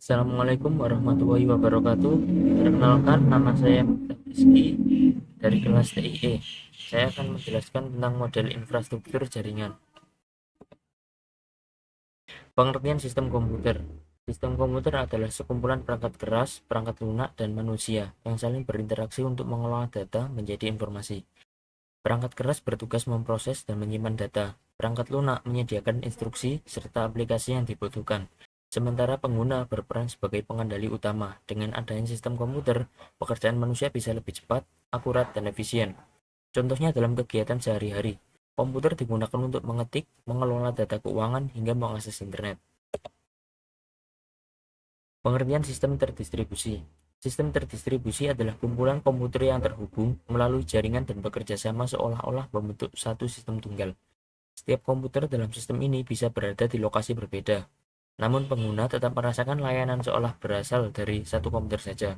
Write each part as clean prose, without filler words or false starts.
Assalamualaikum warahmatullahi wabarakatuh. Perkenalkan, nama saya Rizky dari kelas TIE. Saya akan menjelaskan tentang model infrastruktur jaringan. Pengertian sistem komputer. Sistem komputer adalah sekumpulan perangkat keras, perangkat lunak, dan manusia yang saling berinteraksi untuk mengolah data menjadi informasi. Perangkat keras bertugas memproses dan menyimpan data. Perangkat lunak menyediakan instruksi serta aplikasi yang dibutuhkan. Sementara pengguna berperan sebagai pengendali utama. Dengan adanya sistem komputer, pekerjaan manusia bisa lebih cepat, akurat, dan efisien. Contohnya dalam kegiatan sehari-hari. Komputer digunakan untuk mengetik, mengelola data keuangan, hingga mengakses internet. Pengertian sistem terdistribusi. Sistem terdistribusi adalah kumpulan komputer yang terhubung melalui jaringan dan bekerja sama seolah-olah membentuk satu sistem tunggal. Setiap komputer dalam sistem ini bisa berada di lokasi berbeda, namun pengguna tetap merasakan layanan seolah berasal dari satu komputer saja.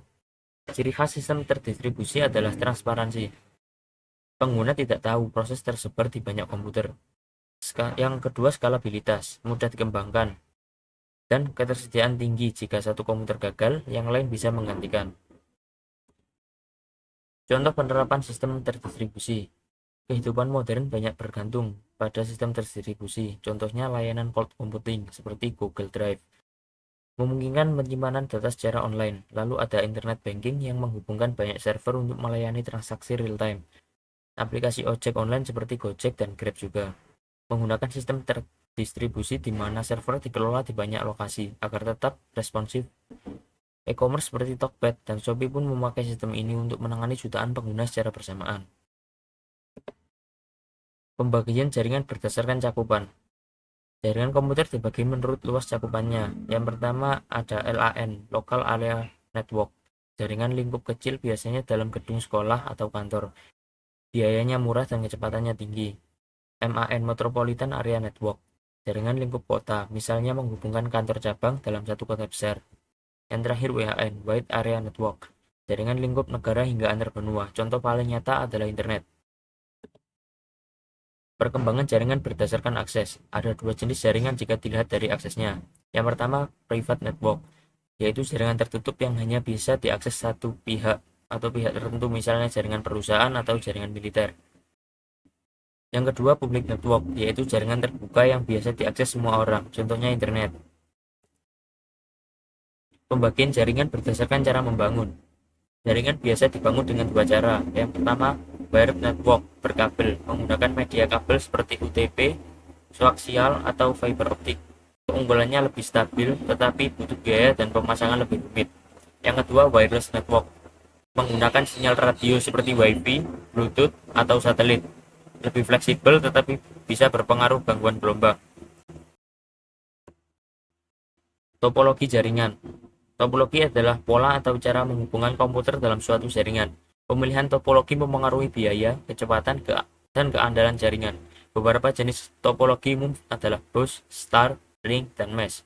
Ciri khas sistem terdistribusi adalah transparansi. Pengguna tidak tahu proses tersebar di banyak komputer. Yang kedua, skalabilitas, mudah dikembangkan, dan ketersediaan tinggi. Jika satu komputer gagal, yang lain bisa menggantikan. Contoh penerapan sistem terdistribusi. Kehidupan modern banyak bergantung pada sistem terdistribusi, contohnya layanan cloud computing seperti Google Drive, memungkinkan penyimpanan data secara online, lalu ada internet banking yang menghubungkan banyak server untuk melayani transaksi real-time, aplikasi ojek online seperti Gojek dan Grab juga, menggunakan sistem terdistribusi di mana server dikelola di banyak lokasi agar tetap responsif. E-commerce seperti Tokped dan Shopee pun memakai sistem ini untuk menangani jutaan pengguna secara bersamaan. Pembagian jaringan berdasarkan cakupan. Jaringan komputer dibagi menurut luas cakupannya. Yang pertama ada LAN, Local Area Network. Jaringan lingkup kecil biasanya dalam gedung sekolah atau kantor. Biayanya murah dan kecepatannya tinggi. MAN, Metropolitan Area Network. Jaringan lingkup kota, misalnya menghubungkan kantor cabang dalam satu kota besar. Yang terakhir WAN, Wide Area Network. Jaringan lingkup negara hingga antar benua. Contoh paling nyata adalah internet. Perkembangan jaringan berdasarkan akses. Ada dua jenis jaringan jika dilihat dari aksesnya. Yang pertama, private network, yaitu jaringan tertutup yang hanya bisa diakses satu pihak atau pihak tertentu, misalnya jaringan perusahaan atau jaringan militer. Yang kedua, public network, yaitu jaringan terbuka yang biasa diakses semua orang, contohnya internet. Pembagian jaringan berdasarkan cara membangun. Jaringan biasa dibangun dengan dua cara. Yang pertama, wired network berkabel, menggunakan media kabel seperti UTP, koaksial, atau fiber optik. Keunggulannya lebih stabil, tetapi butuh biaya dan pemasangan lebih rumit. Yang kedua, wireless network, menggunakan sinyal radio seperti Wi-Fi, Bluetooth, atau satelit. Lebih fleksibel, tetapi bisa berpengaruh gangguan gelombang. Topologi jaringan. Topologi adalah pola atau cara menghubungkan komputer dalam suatu jaringan. Pemilihan topologi mempengaruhi biaya, kecepatan, dan keandalan jaringan. Beberapa jenis topologi umum adalah bus, star, ring, dan mesh.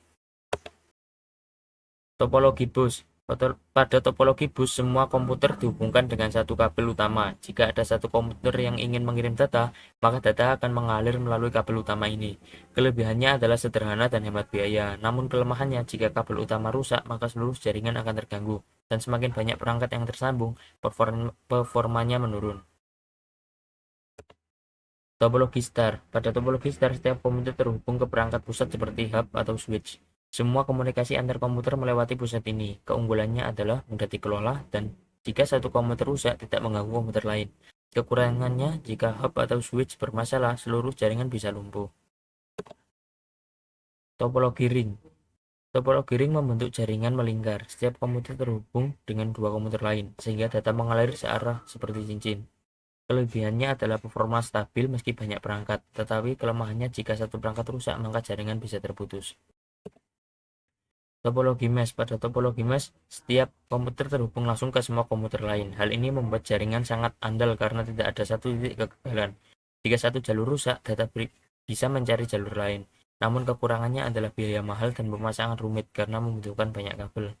Topologi bus. Pada topologi bus, semua komputer dihubungkan dengan satu kabel utama. Jika ada satu komputer yang ingin mengirim data, maka data akan mengalir melalui kabel utama ini. Kelebihannya adalah sederhana dan hemat biaya, namun kelemahannya jika kabel utama rusak, maka seluruh jaringan akan terganggu, dan semakin banyak perangkat yang tersambung, performanya menurun. Topologi star. Pada topologi star, setiap komputer terhubung ke perangkat pusat seperti hub atau switch. Semua komunikasi antar komputer melewati pusat ini. Keunggulannya adalah mudah dikelola dan jika satu komputer rusak tidak mengganggu komputer lain. Kekurangannya, jika hub atau switch bermasalah, seluruh jaringan bisa lumpuh. Topologi ring. Topologi ring membentuk jaringan melingkar. Setiap komputer terhubung dengan dua komputer lain, sehingga data mengalir searah seperti cincin. Kelebihannya adalah performa stabil meski banyak perangkat, tetapi kelemahannya jika satu perangkat rusak, maka jaringan bisa terputus. Topologi mesh. Pada topologi mesh, setiap komputer terhubung langsung ke semua komputer lain. Hal ini membuat jaringan sangat andal karena tidak ada satu titik kegagalan. Jika satu jalur rusak, data bisa mencari jalur lain. Namun kekurangannya adalah biaya mahal dan pemasangan rumit karena membutuhkan banyak kabel.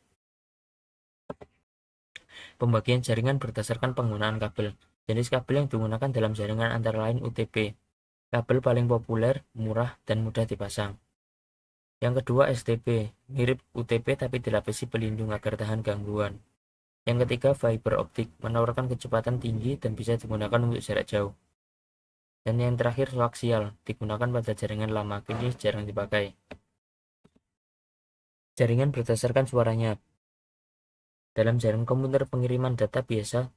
Pembagian jaringan berdasarkan penggunaan kabel. Jenis kabel yang digunakan dalam jaringan antara lain UTP. Kabel paling populer, murah, dan mudah dipasang. Yang kedua STP, mirip UTP tapi dilapisi pelindung agar tahan gangguan. Yang ketiga fiber optik, menawarkan kecepatan tinggi dan bisa digunakan untuk jarak jauh. Dan yang terakhir koaksial, digunakan pada jaringan lama, kini jarang dipakai. Jaringan berdasarkan suaranya. Dalam jaringan komputer pengiriman data biasa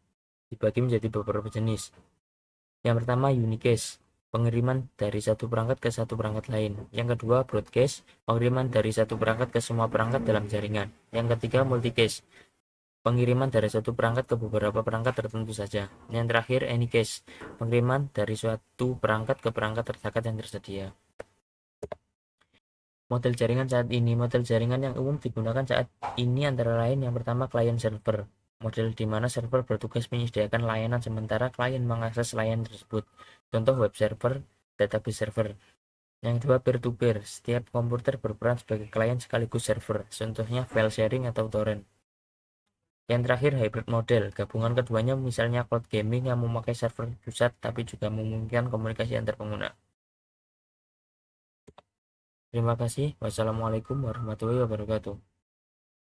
dibagi menjadi beberapa jenis. Yang pertama unicast, pengiriman dari satu perangkat ke satu perangkat lain. Yang kedua broadcast, pengiriman dari satu perangkat ke semua perangkat dalam jaringan. Yang ketiga multicast, pengiriman dari satu perangkat ke beberapa perangkat tertentu saja. Yang terakhir anycast, pengiriman dari suatu perangkat ke perangkat terdekat yang tersedia. Model jaringan saat ini, model jaringan yang umum digunakan saat ini antara lain yang pertama client server, model di mana server bertugas menyediakan layanan sementara klien mengakses layanan tersebut. Contoh web server, database server. Yang kedua peer-to-peer, setiap komputer berperan sebagai klien sekaligus server, contohnya file sharing atau torrent. Yang terakhir hybrid model, gabungan keduanya misalnya cloud gaming yang memakai server pusat tapi juga memungkinkan komunikasi antar pengguna. Terima kasih. Wassalamualaikum warahmatullahi wabarakatuh.